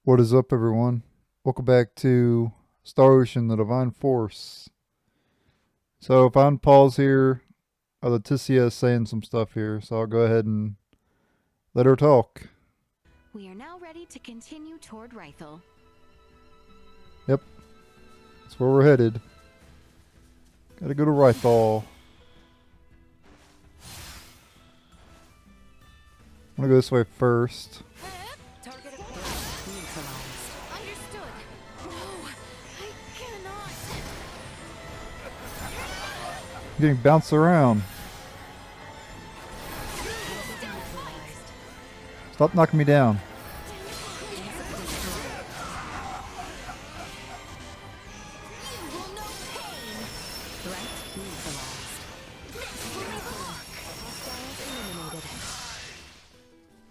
What is up, everyone? Welcome back to Star Ocean, the Divine Force. So, if I unpause here, Leticia is saying some stuff here, so I'll go ahead and let her talk. We are now ready to continue toward Rythal. Yep, that's where we're headed. Gotta go to Rythal. I'm gonna go this way first. Target neutralized. Understood. No, I cannot. I'm getting bounced around. Stop knocking me down.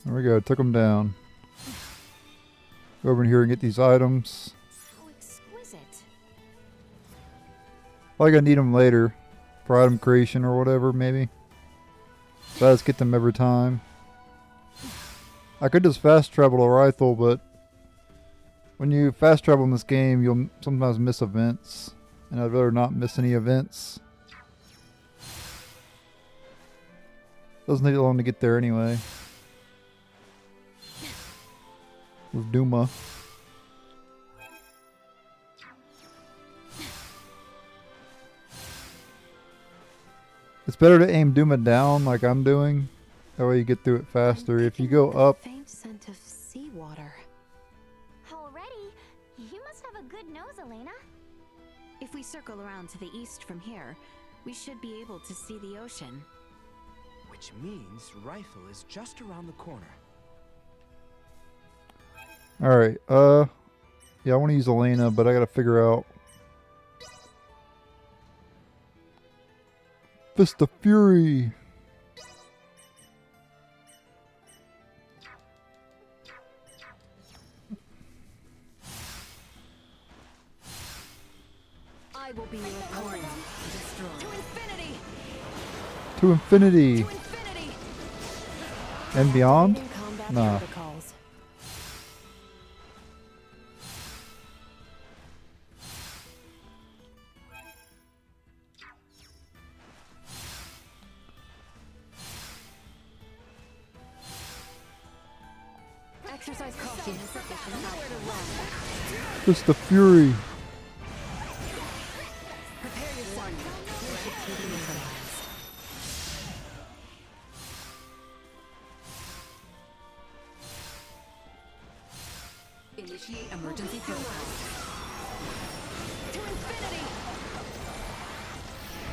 There we go, took him down. Go over in here and get these items. How exquisite. Probably gonna need them later for item creation or whatever, maybe. So I just get them every time. I could just fast travel to Rythal, but when you fast travel in this game, you'll sometimes miss events. And I'd rather not miss any events. Doesn't take long to get there anyway. With Duma. It's better to aim Duma down like I'm doing. That way you get through it faster. If you go up, Faint scent of seawater. Already? You must have a good nose, Elena. If we circle around to the east from here, we should be able to see the ocean. Which means Rythal is just around the corner. alright, yeah, I want to use Elena, but I gotta figure out Fist of Fury. I will be your opponent. Destroy. To infinity. To infinity. To infinity. And beyond? In combat Nah. protocols. Exercise caution. Nowhere to run. Fist of Fury. Prepare yourself. Initiate emergency protocol. To infinity.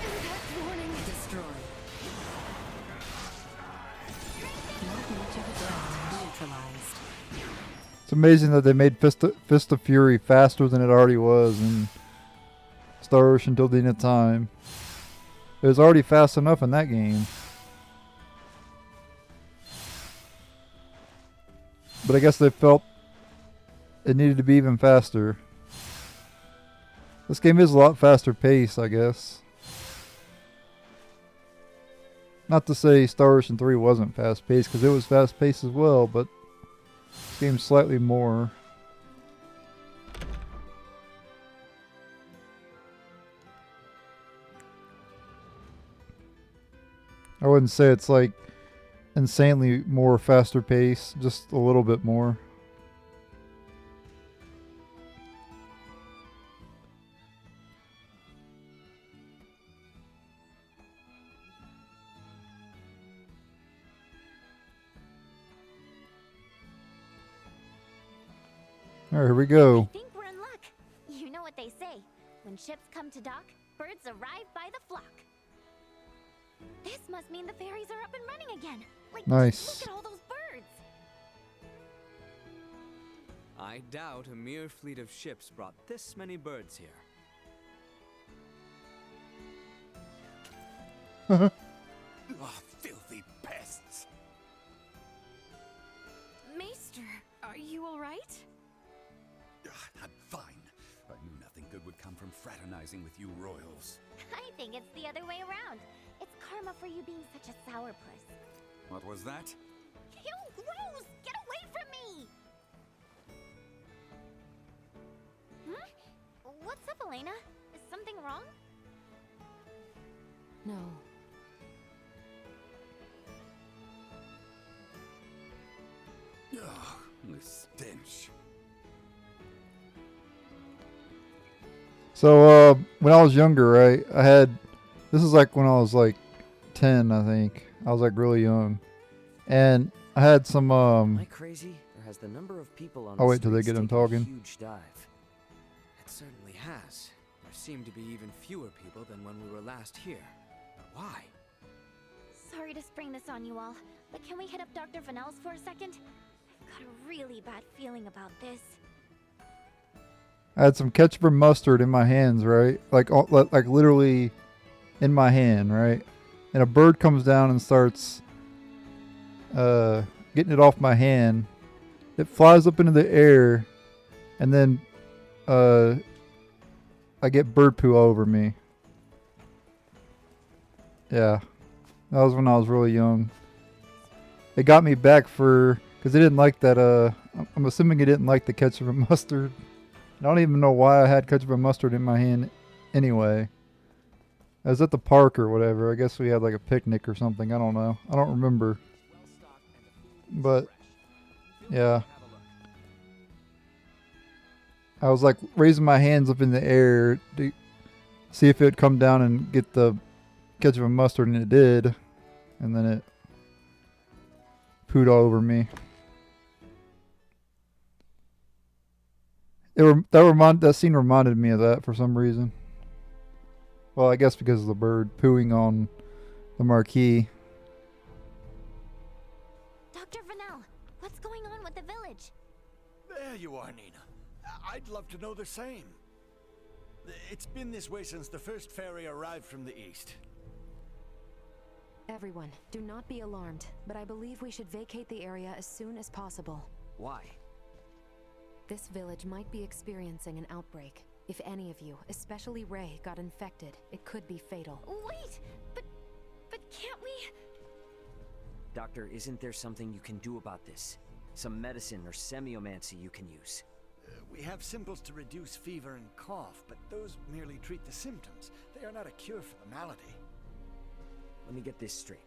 Impact warning. Destroy. Not much of a threat. Neutralized. It's amazing that they made Fist of Fury faster than it already was in Star Ocean till the end of time. It was already fast enough in that game. But I guess they felt it needed to be even faster. This game is a lot faster paced, I guess. Not to say Star Ocean 3 wasn't fast paced, because it was fast paced as well, but this game's slightly more. I wouldn't say it's like insanely more faster pace, just a little bit more. Alright, here we go. I think we're in luck. You know what they say. When ships come to dock, birds arrive by the flock. This must mean the ferries are up and running again. Like, Nice. look at all those birds. I doubt a mere fleet of ships brought this many birds here. Oh, filthy pests! Maester, are you all right? I'm fine. I knew nothing good would come from fraternizing with you royals. I think it's the other way around. It's karma for you being such a sourpuss. What was that? Ew, gross! Get away from me! No. Ugh, the stench. So, when I was younger, right, this is like when I was like 10, I think. I was like really young. And I had some, Am I crazy, or has the number of people on I'll the wait till they streets get them taken a talking. huge dive? It certainly has. There seem to be even fewer people than when we were last here. But why? Sorry to spring this on you all, but can we hit up Dr. Vanel's for a second? I've got a really bad feeling about this. I had some ketchup and mustard in my hands, right? Like literally in my hand, right? And a bird comes down and starts getting it off my hand. It flies up into the air, and then I get bird poo all over me. Yeah, that was when I was really young. It got me back because it didn't like that. I'm assuming it didn't like the ketchup and mustard. I don't even know why I had ketchup and mustard in my hand anyway. I was at the park or whatever. I guess we had like a picnic or something. I don't know. I don't remember. But, yeah. I was like raising my hands up in the air to see if it would come down and get the ketchup and mustard, and it did. And then it pooed all over me. That scene reminded me of that for some reason. Well, I guess because of the bird pooing on the marquee. Dr. Vanel, what's going on with the village? There you are, Nina. I'd love to know the same. It's been this way since the first ferry arrived from the east. Everyone, do not be alarmed, but I believe we should vacate the area as soon as possible. Why? This village might be experiencing an outbreak. If any of you, especially Ray, got infected, it could be fatal. Wait, but can't we? Doctor, isn't there something you can do about this? Some medicine or semiomancy you can use? We have simples to reduce fever and cough, but those merely treat the symptoms. They are not a cure for the malady. Let me get this straight.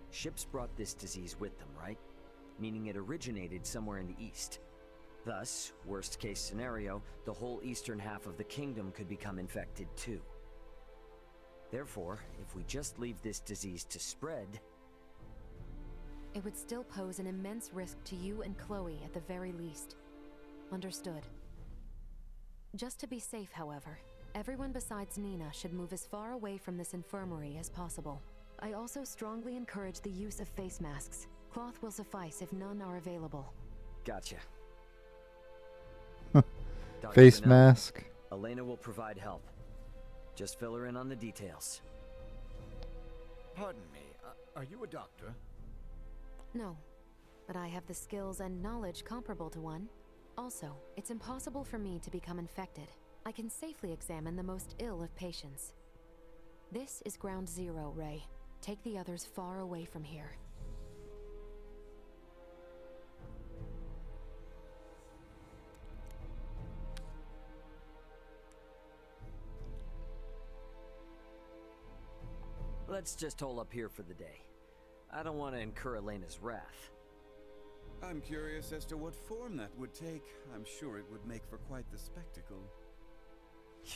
Ships brought this disease with them, right? Meaning it originated somewhere in the east. Thus, worst case scenario, the whole eastern half of the kingdom could become infected too. Therefore, if we just leave this disease to spread, It would still pose an immense risk to you and Chloe at the very least. Understood. Just to be safe, however, everyone besides Nina should move as far away from this infirmary as possible. I also strongly encourage the use of face masks. Cloth will suffice if none are available. gotcha. Dr. Face Vanel, mask. Elena will provide help. Just fill her in on the details. Pardon me, are you a doctor? No, but I have the skills and knowledge comparable to one. Also, it's impossible for me to become infected. I can safely examine the most ill of patients. This is ground zero, Ray. Take the others far away from here. Let's just hole up here for the day. I don't want to incur Elena's wrath. I'm curious as to what form that would take. I'm sure it would make for quite the spectacle.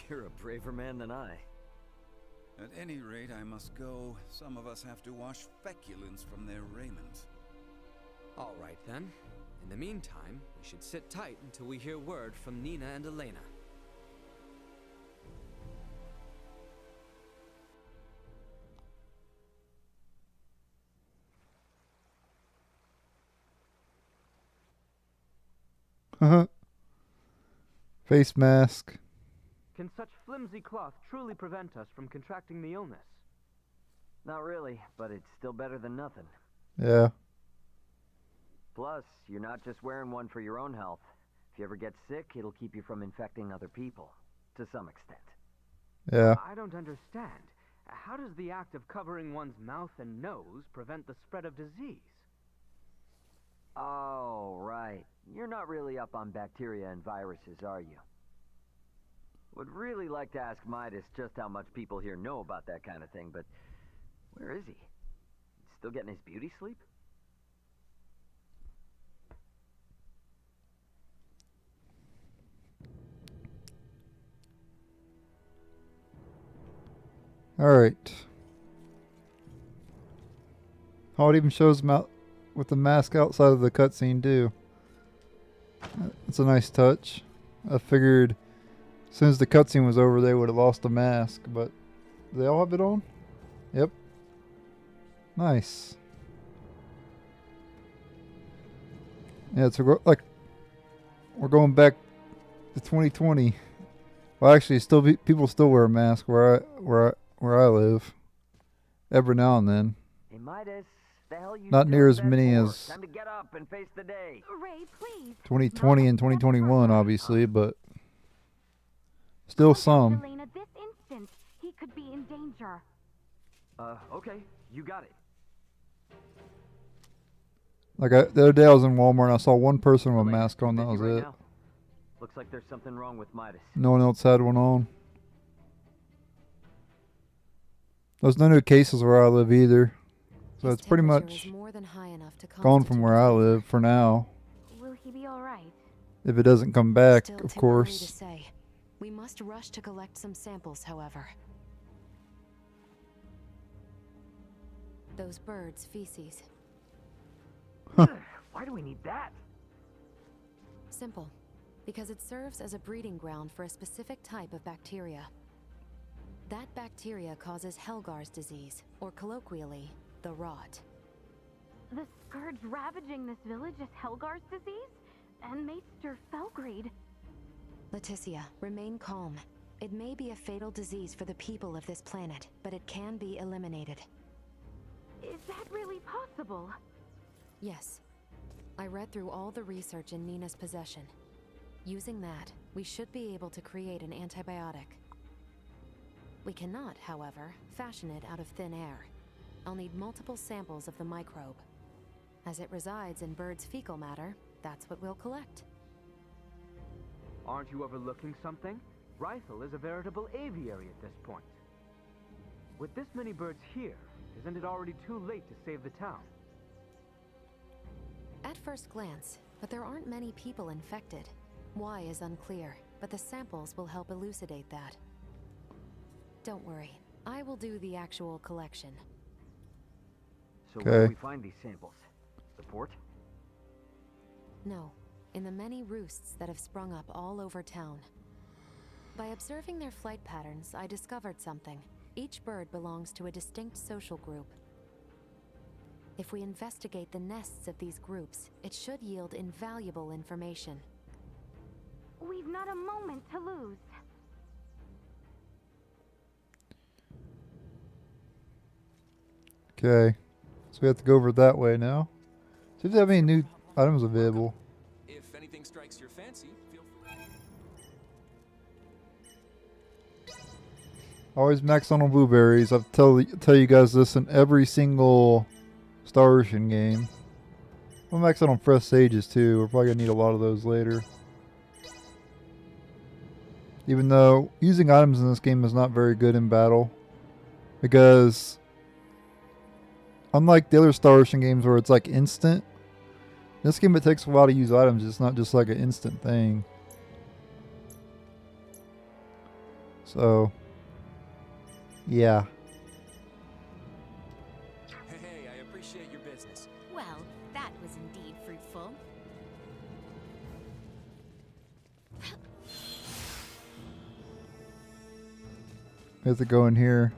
You're a braver man than I. At any rate, I must go. Some of us have to wash feculence from their raiment. All right then. In the meantime, we should sit tight until we hear word from Nina and Elena. Face mask. Can such flimsy cloth truly prevent us from contracting the illness? Not really, but it's still better than nothing. Yeah. Plus, you're not just wearing one for your own health. If you ever get sick, it'll keep you from infecting other people, to some extent. Yeah. I don't understand. How does the act of covering one's mouth and nose prevent the spread of disease? Oh, right. You're not really up on bacteria and viruses, are you? Would really like to ask Midas just how much people here know about that kind of thing, but Where is he? Still getting his beauty sleep? Alright. Oh, it even shows him out with the mask outside of the cutscene too. It's a nice touch. I figured as soon as the cutscene was over they would have lost the mask, but do they all have it on? Yep. Nice. Yeah, it's like we're going back to 2020. Well, actually, people still wear a mask where I live. Every now and then. Hey, Midas, the hell you Not near as still in bed many for? as Time to get up and face the day. Ray, please. 2020 and 2021, obviously, but still some. Elena, this instant. He could be in danger. Okay, you got it. Like the other day, I was in Walmart and I saw one person with a Elena, mask on. you That was busy right it. now? Looks like there's something wrong with Midas. No one else had one on. There's no new cases where I live either, so His it's pretty temperature much is more than high enough to gone from constitute where a I fever. live for now. Will he be all right? If it doesn't come back, Still of too early to course. say. We must rush to collect some samples, however. Those birds' feces. Why do we need that? Simple. Because it serves as a breeding ground for a specific type of bacteria. That bacteria causes Helgar's disease, or colloquially, the rot. The scourge ravaging this village is Helgar's disease? And Maester Felgreed. Leticia, remain calm. It may be a fatal disease for the people of this planet, but it can be eliminated. Is that really possible? Yes. I read through all the research in Nina's possession. Using that, we should be able to create an antibiotic. We cannot, however, fashion it out of thin air. I'll need multiple samples of the microbe. As it resides in birds' fecal matter, that's what we'll collect. Aren't you overlooking something? Rythal is a veritable aviary at this point. With this many birds here, isn't it already too late to save the town? At first glance, but there aren't many people infected. Why is unclear, but the samples will help elucidate that. Don't worry, I will do the actual collection. So where do Okay. we find these samples? The port? No, in the many roosts that have sprung up all over town. By observing their flight patterns, I discovered something. Each bird belongs to a distinct social group. If we investigate the nests of these groups, it should yield invaluable information. We've not a moment to lose. Okay, so we have to go over that way now. See if they have any new items available. If anything strikes your fancy, feel free. Always max on blueberries. I've tell you guys this in every single Star Ocean game. I'll max out on fresh sages too. We're probably gonna need a lot of those later. Even though using items in this game is not very good in battle, because unlike the other Star Ocean games where it's like instant, in this game it takes a while to use items. It's not just like an instant thing. So, yeah. Hey, I appreciate your business. Well, that was indeed fruitful. We have to go in here.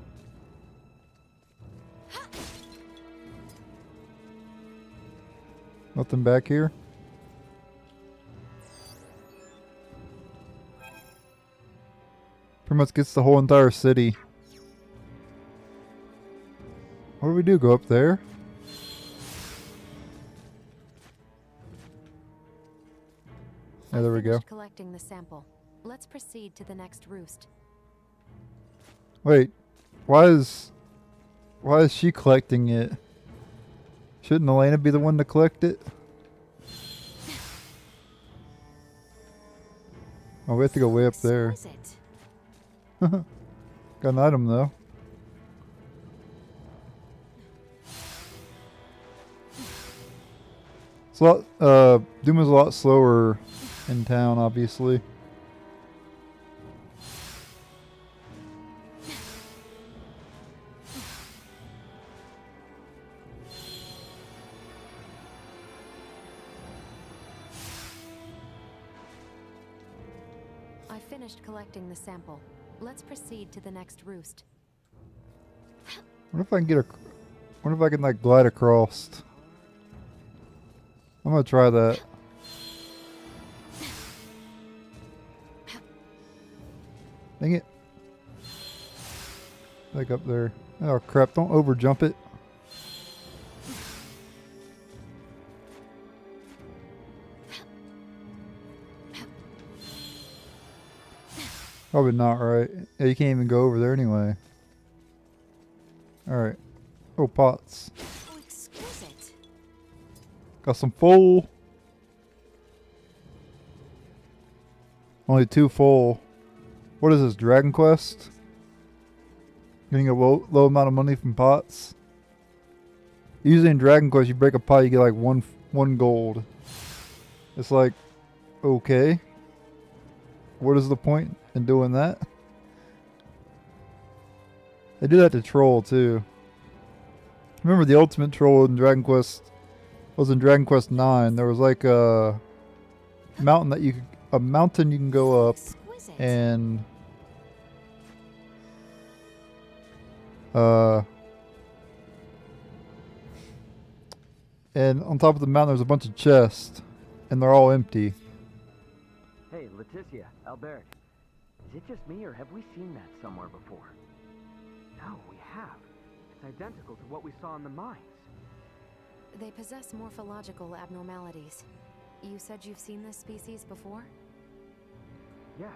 Nothing back here? Pretty much gets the whole entire city. What do we do? Go up there? Yeah, there we I've go. finished collecting the sample. Let's proceed to the next roost. Wait, why is she collecting it? Shouldn't Elena be the one to collect it? Oh, we have to go way up there. Exquisite. Got an item though. It's a lot, Doom is a lot slower in town, obviously. I finished collecting the sample. Let's proceed to the next roost. What if I can get a... What if I can, like, glide across? I'm gonna try that. Dang it. Like up there. Oh crap, don't over jump it. Probably not right. Yeah, you can't even go over there anyway. Alright. Oh, pots. Oh, exquisite. Got some full. Only 2 full. What is this, Dragon Quest? Getting a low amount of money from pots. Usually in Dragon Quest, you break a pot, you get like one gold. It's like, okay. What is the point in doing that? They do that to Troll too. Remember the ultimate troll in Dragon Quest was in Dragon Quest 9. There was like a mountain that you can go up and and on top of the mountain there's a bunch of chests and they're all empty. Hey, Leticia, Albert. Is it just me, or have we seen that somewhere before? No, we have. It's identical to what we saw in the mines. They possess morphological abnormalities. You said you've seen this species before? Yes,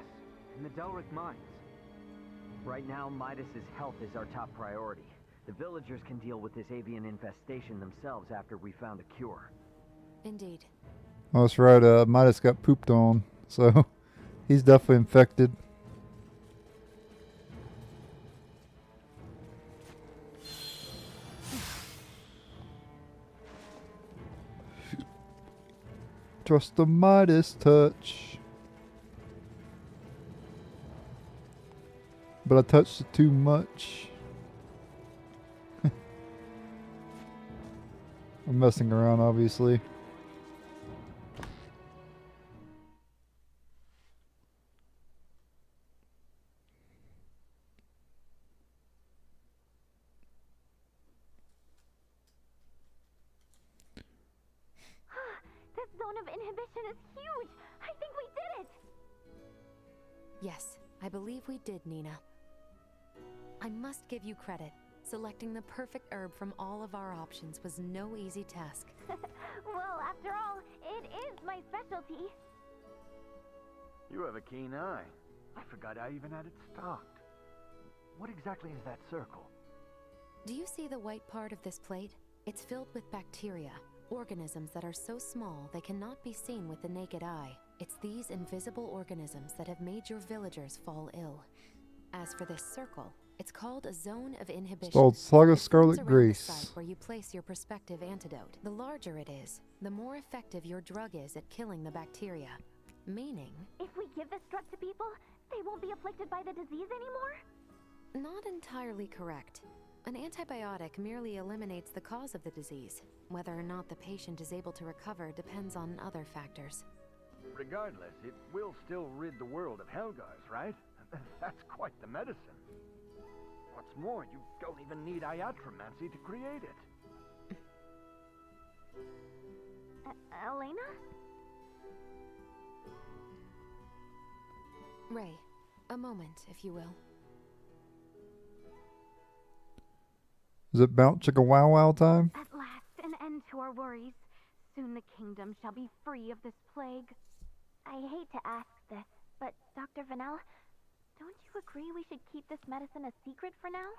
in the Delric mines. Right now, Midas's health is our top priority. The villagers can deal with this avian infestation themselves after we found a cure. Indeed. Oh, that's right. Midas got pooped on, so he's definitely infected. Trust the Midas touch. But I touched it too much. I'm messing around, obviously. This zone of inhibition is huge! I think we did it! Yes, I believe we did, Nina. I must give you credit. Selecting the perfect herb from all of our options was no easy task. Well, after all, it is my specialty. You have a keen eye. I forgot I even had it stocked. What exactly is that circle? Do you see the white part of this plate? It's filled with bacteria, organisms that are so small they cannot be seen with the naked eye. It's these invisible organisms that have made your villagers fall ill. As for this circle, it's called a zone of inhibition. It's called Saga It Scarlet forms around Grace. the site where you place your prospective antidote. The larger it is, the more effective your drug is at killing the bacteria. Meaning... If we give this drug to people, they won't be afflicted by the disease anymore? Not entirely correct. An antibiotic merely eliminates the cause of the disease. Whether or not the patient is able to recover depends on other factors. Regardless, it will still rid the world of Helgars, right? That's quite the medicine. What's more, you don't even need iatromancy to create it. Elena? Ray, a moment, if you will. Is it Bounce Chicka Wow Wow time? At last, an end to our worries. Soon the kingdom shall be free of this plague. I hate to ask this, but Dr. Vanel, don't you agree we should keep this medicine a secret for now?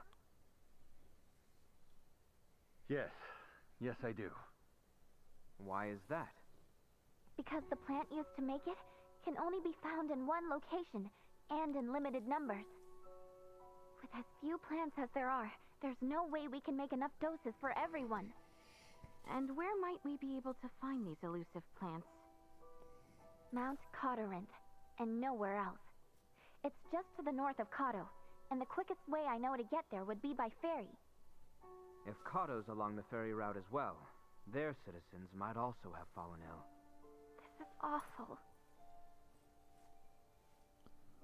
Yes. Yes, I do. Why is that? Because the plant used to make it can only be found in one location, and in limited numbers. With as few plants as there are, there's no way we can make enough doses for everyone. And where might we be able to find these elusive plants? Mount Codorinth, and nowhere else. It's just to the north of Cado, and the quickest way I know to get there would be by ferry. If Kado's along the ferry route as well, their citizens might also have fallen ill. This is awful.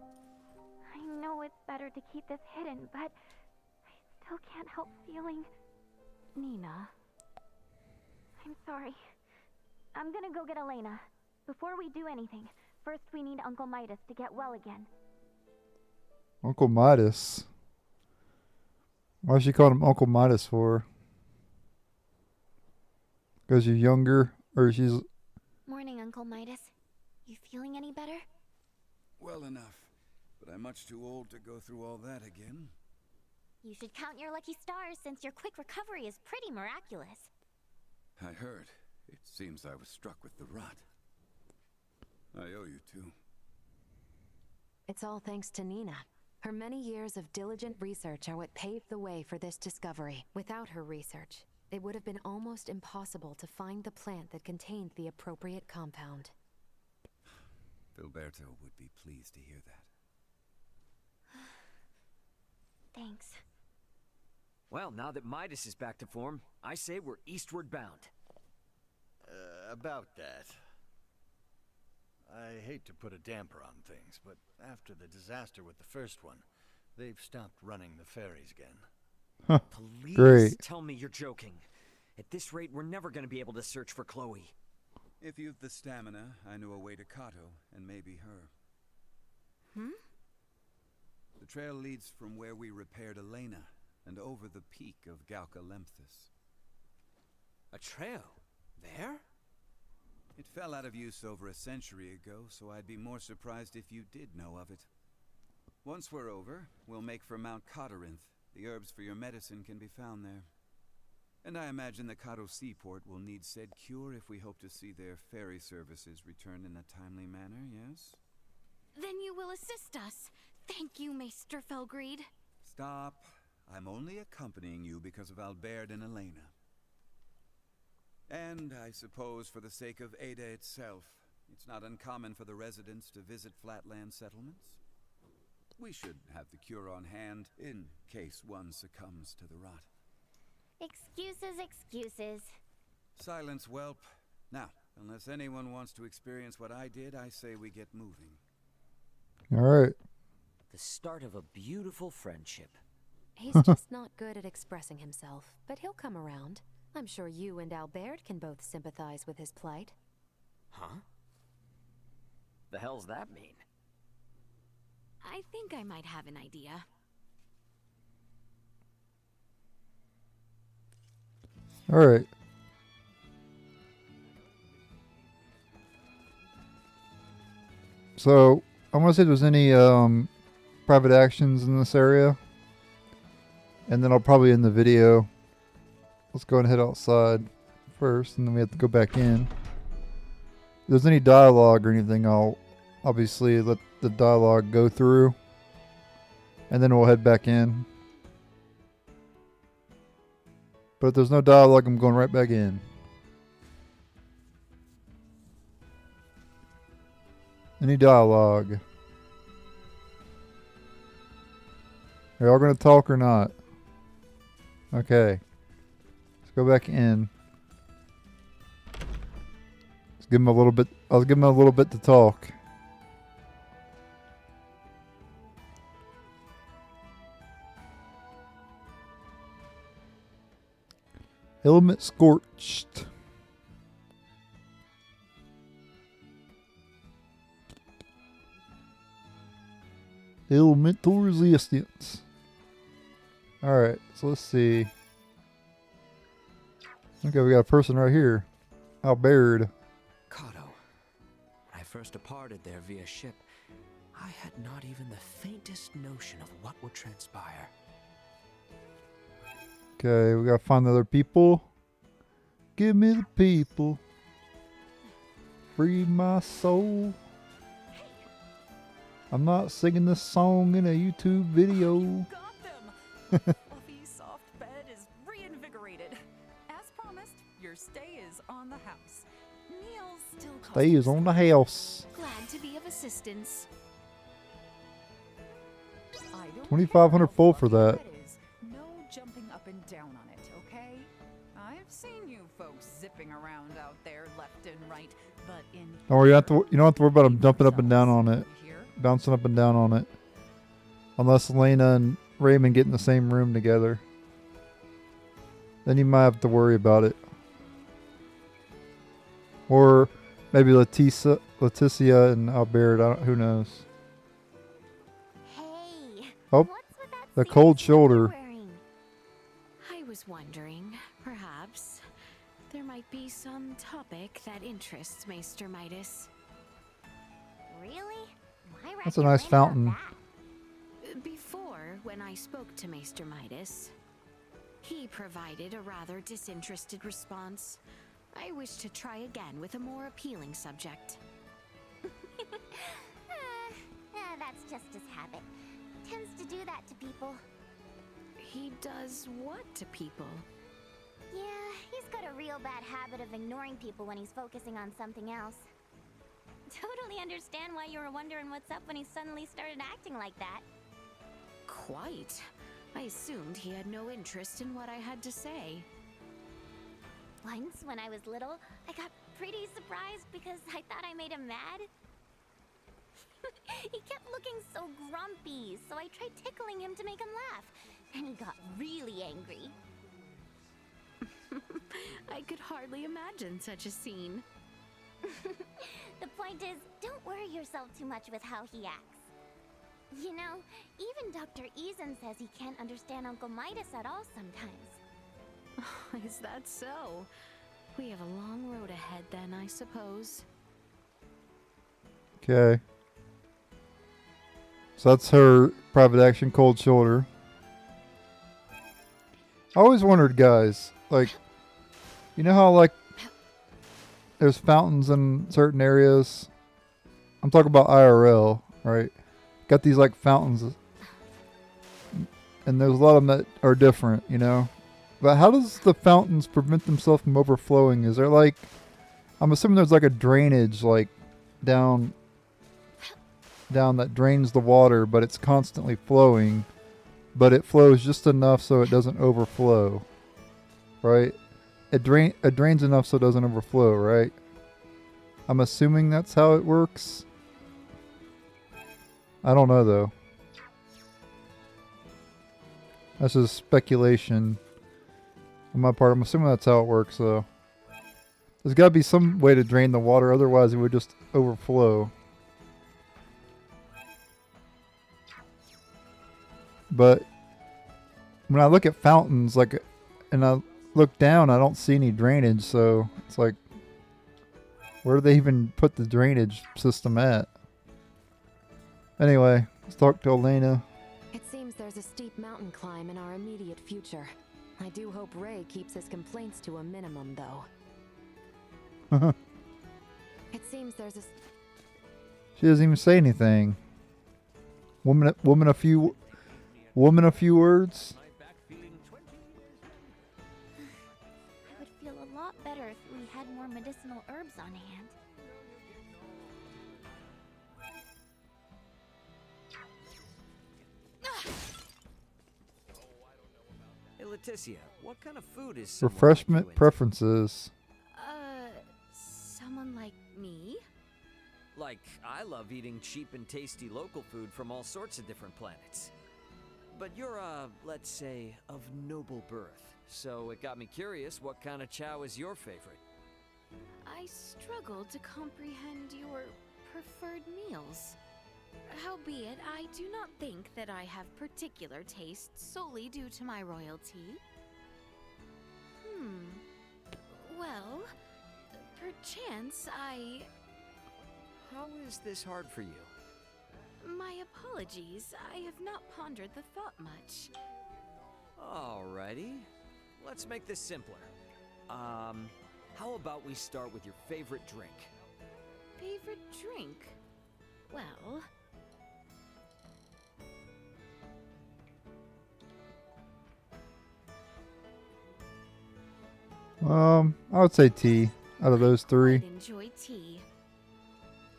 I know it's better to keep this hidden, but I still can't help feeling... Nina. I'm sorry. I'm gonna go get Elena. Before we do anything, first we need Uncle Midas to get well again. Uncle Midas? Why she called him Uncle Midas for? Because you're younger? Or she's... Morning, Uncle Midas. You feeling any better? Well enough, but I'm much too old to go through all that again. You should count your lucky stars since your quick recovery is pretty miraculous. I heard. It seems I was struck with the rot. I owe you two. It's all thanks to Nina. Her many years of diligent research are what paved the way for this discovery. Without her research, it would have been almost impossible to find the plant that contained the appropriate compound. Filberto would be pleased to hear that. Thanks. Well, now that Midas is back to form, I say we're eastward bound. About that. I hate to put a damper on things, but after the disaster with the first one, they've stopped running the ferries again. Huh. Please Great. tell me you're joking. At this rate, we're never going to be able to search for Chloe. If you've the stamina, I know a way to Kato, and maybe her. The trail leads from where we repaired Elena, and over the peak of Galca Lemphis. A trail? There? It fell out of use over a century ago, so I'd be more surprised if you did know of it. Once we're over, we'll make for Mount Codorinth. The herbs for your medicine can be found there. And I imagine the Kato seaport will need said cure if we hope to see their ferry services return in a timely manner, yes? Then you will assist us. Thank you, Maester Felgreed. Stop. I'm only accompanying you because of Albert and Elena. And I suppose for the sake of Ada itself, it's not uncommon for the residents to visit flatland settlements. We should have the cure on hand in case one succumbs to the rot. Excuses, excuses. Silence, whelp. Now, unless anyone wants to experience what I did, I say we get moving. All right. The start of a beautiful friendship. He's just not good at expressing himself, but he'll come around. I'm sure you and Albert can both sympathize with his plight. Huh? The hell's that mean? I think I might have an idea. All right. So, I want to see if there's any private actions in this area. And then I'll probably end the video. Let's go and head outside first, and then we have to go back in. If there's any dialogue or anything, I'll obviously let the dialogue go through. And then we'll head back in. But if there's no dialogue, I'm going right back in. Any dialogue? Are y'all going to talk or not? Okay. Let's go back in. Let's give him a little bit. I'll give him a little bit to talk. Element scorched. Elemental resistance. Alright, so let's see. Okay, we got a person right here. Albert. Kato. When I first departed there via ship, I had not even the faintest notion of what would transpire. Okay, we gotta find the other people. Give me the people. Free my soul. I'm not singing this song in a YouTube video. You got them. Fluffy, soft bed is reinvigorated. As promised, your stay Stays on the house. Glad to be of assistance. 2,500 full for that. No jumping up and down on it, okay? I've seen you folks zipping around out there left and right, but in Or you don't have to worry about him jumping up and down on it, bouncing up and down on it, unless Elena and Raymond get in the same room together. Then you might have to worry about it. Or maybe Leticia and Albert. Who knows? Hey, Oh, what's with that the serious cold suit shoulder. you're wearing? I was wondering, perhaps, there might be some topic that interests Maester Midas. Really? Why That's a rack your nice brain about fountain. that? Before, when I spoke to Maester Midas, he provided a rather disinterested response. I wish to try again with a more appealing subject. That's just his habit. Tends to do that to people. He does what to people? Yeah, he's got a real bad habit of ignoring people when he's focusing on something else. Totally understand why you were wondering what's up when he suddenly started acting like that. Quite. I assumed he had no interest in what I had to say. Once, when I was little, I got pretty surprised because I thought I made him mad. He kept looking so grumpy, so I tried tickling him to make him laugh. And he got really angry. I could hardly imagine such a scene. The point is, don't worry yourself too much with how he acts. You know, even Dr. Eason says he can't understand Uncle Midas at all sometimes. Is that so? We have a long road ahead then, I suppose. Okay. So that's her private action cold shoulder. I always wondered, guys, like, you know how, like, there's fountains in certain areas? I'm talking about IRL, right? Got these, like, fountains. And there's a lot of them that are different, you know? But how does the fountains prevent themselves from overflowing? Is there, like, I'm assuming there's, like, a drainage, like, down that drains the water, but it's constantly flowing. But it flows just enough so it doesn't overflow, right? It drains enough so it doesn't overflow, right? I'm assuming that's how it works. I don't know, though. That's just speculation on my part. I'm assuming that's how it works, though. There's got to be some way to drain the water, otherwise it would just overflow. But when I look at fountains, like, and I look down, I don't see any drainage, so it's like, where do they even put the drainage system at? Anyway, let's talk to Elena. It seems there's a steep mountain climb in our immediate future. I do hope Ray keeps his complaints to a minimum, though. It seems there's a... She doesn't even say anything. Woman a few words. I would feel a lot better if we had more medicinal herbs on hand. Hey, Leticia, what kind of food is Refreshment preferences. Someone like me? Like, I love eating cheap and tasty local food from all sorts of different planets. But you're, let's say, of noble birth. So it got me curious, what kind of chow is your favorite? I struggle to comprehend your preferred meals. Howbeit, I do not think that I have particular tastes solely due to my royalty. Well, perchance How is this hard for you? My apologies, I have not pondered the thought much. Alrighty. Let's make this simpler. How about we start with your favorite drink? Favorite drink? Well... I would say tea out of those three. I'd enjoy tea.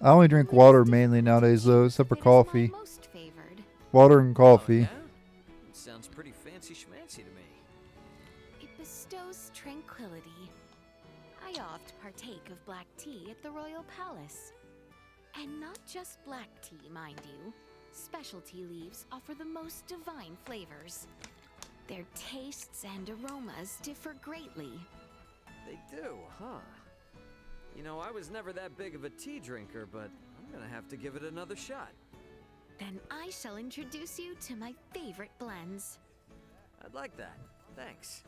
I only drink water mainly nowadays, though, except for coffee. Most favored. Water and coffee. Oh, yeah? It sounds pretty fancy schmancy to me. It bestows tranquility. I oft partake of black tea at the royal palace. And not just black tea, mind you. Specialty leaves offer the most divine flavors. Their tastes and aromas differ greatly. They do, huh? You know, I was never that big of a tea drinker, but I'm gonna have to give it another shot. Then I shall introduce you to my favorite blends. I'd like that. Thanks.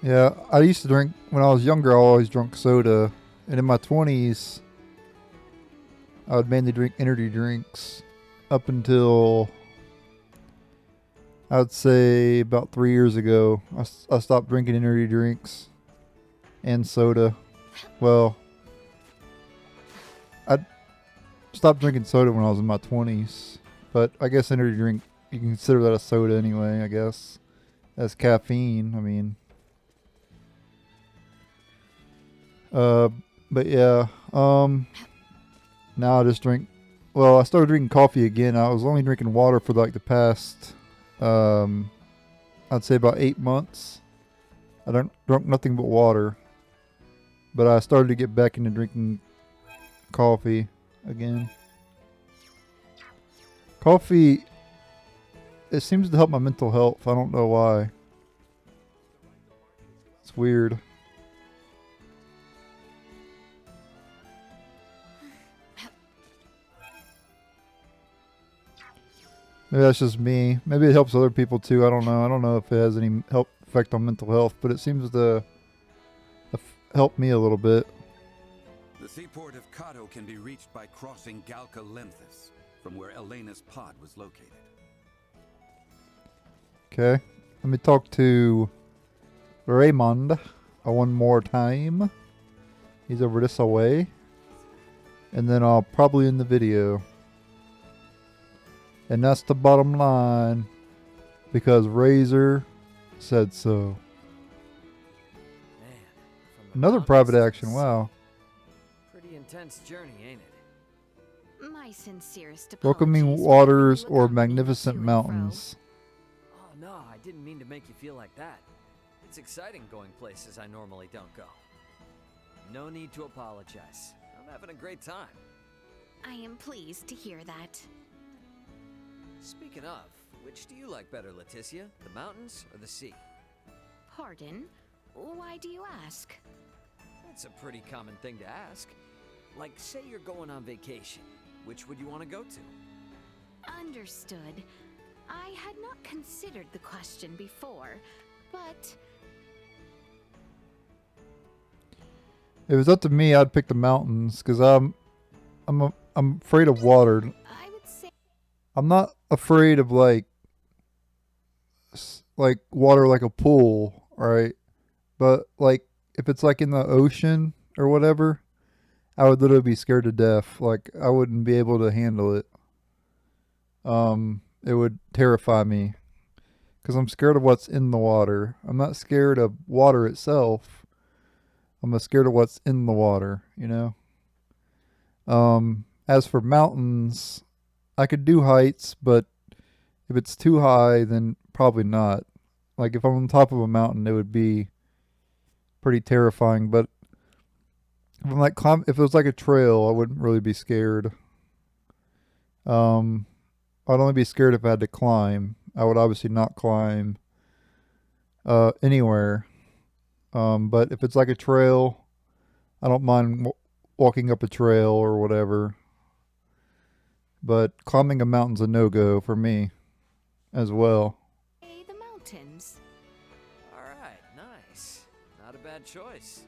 Yeah, I used to drink, when I was younger, I always drank soda. And in my 20s, I would mainly drink energy drinks up until, I would say, about 3 years ago. I stopped drinking energy drinks and soda. Well, I stopped drinking soda when I was in my 20s. But I guess energy drink, you can consider that a soda anyway, I guess. That's caffeine, I mean. But yeah, now I just drink, well, I started drinking coffee again. I was only drinking water for like the past, I'd say about 8 months. I drunk nothing but water, but I started to get back into drinking coffee again. Coffee, it seems to help my mental health. I don't know why. It's weird. Maybe that's just me. Maybe it helps other people too. I don't know. I don't know if it has any effect on mental health, but it seems to help me a little bit. The seaport of Kato can be reached by crossing Galca Lemthis, from where Elena's pod was located. Okay. Let me talk to Raymond one more time. He's over this way. And then I'll probably end the video. And that's the bottom line. Because Razor said so. Man, Another private action, wow. Pretty intense journey, ain't it? My sincerest Welcoming apologies for waters having you or accompany me magnificent to and mountains. Oh, no, I didn't mean to make you feel like that. It's exciting going places I normally don't go. No need to apologize. I'm having a great time. fro. I am pleased to hear that. Speaking of, which do you like better, Leticia? The mountains or the sea? Pardon? Why do you ask? That's a pretty common thing to ask. Like, say you're going on vacation. Which would you want to go to? Understood. I had not considered the question before, but If it's up to me, I'd pick the mountains because I'm afraid of water. I would say I'm not afraid of like water like a pool, right? But like if it's like in the ocean or whatever, I would literally be scared to death. Like I wouldn't be able to handle it. It would terrify me because I'm scared of what's in the water. I'm not scared of water itself. I'm scared of what's in the water, you know? As for mountains, I could do heights, but if it's too high, then probably not. Like if I'm on top of a mountain, it would be pretty terrifying. But if I'm like if it was like a trail, I wouldn't really be scared. I'd only be scared if I had to climb. I would obviously not climb anywhere. But if it's like a trail, I don't mind walking up a trail or whatever. But climbing a mountain's a no-go for me as well. the mountains. All right, nice. Not a bad choice.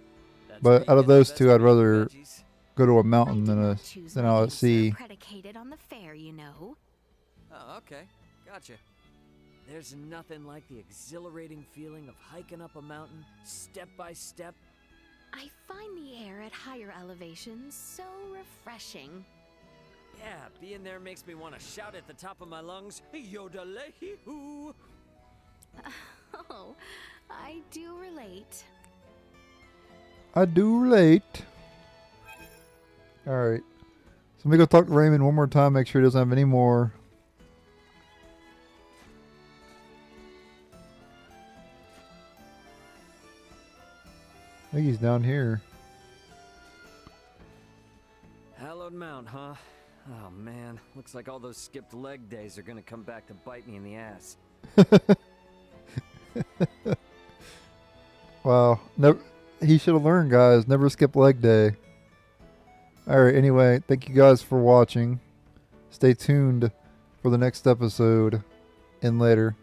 That's where But you out of get the those best two, I'd meat and rather veggies. go to a I mountain did than not choose than my out at answer sea. predicated on the fair, you know. Oh, okay. Gotcha. There's nothing like the exhilarating feeling of hiking up a mountain, step by step. I find the air at higher elevations so refreshing. Yeah, being there makes me want to shout at the top of my lungs, Yodalehi-hoo! Oh, I do relate. I do relate. Alright. So let me go talk to Raymond one more time, make sure he doesn't have any more. I think he's down here. Hallowed Mount, huh? Oh man, looks like all those skipped leg days are gonna come back to bite me in the ass. Wow. Never, he should have learned, guys. Never skip leg day. Alright, anyway, thank you guys for watching. Stay tuned for the next episode and later.